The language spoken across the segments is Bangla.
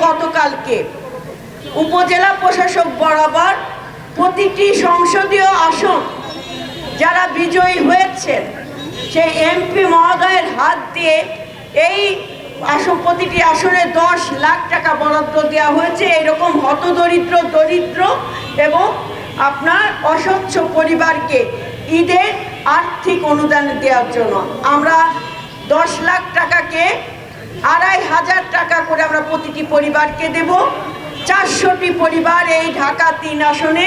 গতকালকে উপজেলা প্রশাসক বরাবর প্রতিটি সংসদীয় আসন যারা বিজয়ী হয়েছেন সেই এমপি মহোদয়ের হাত দিয়ে এই প্রতিটি আসনে 10 লাখ টাকা বরাদ্দ দেওয়া হয়েছে। এরকম হতদরিদ্র, দরিদ্র এবং আপনার অসচ্ছল পরিবারকে ঈদের আর্থিক অনুদান দেওয়ার জন্য আমরা 10 লাখ টাকাকে 2500 টাকা করে আমরা প্রতিটি পরিবারকে দেব। 400টি পরিবার এই ঢাকা 3 আসনে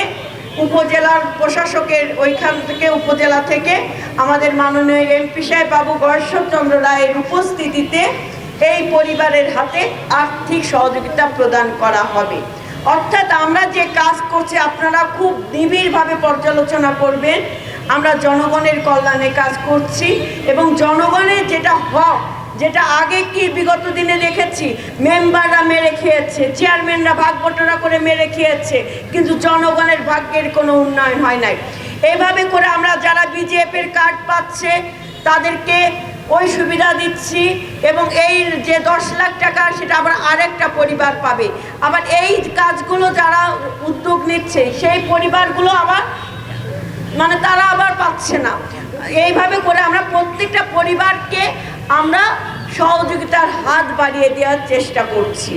উপজেলার প্রশাসকের ওইখান থেকে উপজেলা থেকে আমাদের মাননীয় এমপি সাহেব বাবু গয়েশ্বরচন্দ্র রায়ের উপস্থিতিতে এই পরিবারের হাতে আর্থিক সহযোগিতা প্রদান করা হবে। অর্থাৎ আমরা যে কাজ করছি আপনারা খুব নিবিড়ভাবে পর্যালোচনা করবেন। আমরা জনগণের কল্যাণে কাজ করছি এবং জনগণের যেটা হক, যেটা আগে কি বিগত দিনে দেখেছি মেম্বাররা মেরে খেয়েছে, চেয়ারম্যানরা ভাগ বটরা করে মেরে খেয়েছে, কিন্তু জনগণের ভাগ্যের কোনো উন্নয়ন হয় নাই। এইভাবে করে আমরা যারা বিজেপির কার্ড পাচ্ছে তাদেরকে ওই সুবিধা দিচ্ছি এবং এই যে 10 লাখ টাকা সেটা আবার আরেকটা পরিবার পাবে। আবার এই কাজগুলো যারা উদ্যোগ নিচ্ছে সেই পরিবারগুলো আবার তারা আবার পাচ্ছে না। এইভাবে করে আমরা প্রত্যেকটা পরিবারকে আমরা সহযোগিতার হাত বাড়িয়ে দেওয়ার চেষ্টা করছি।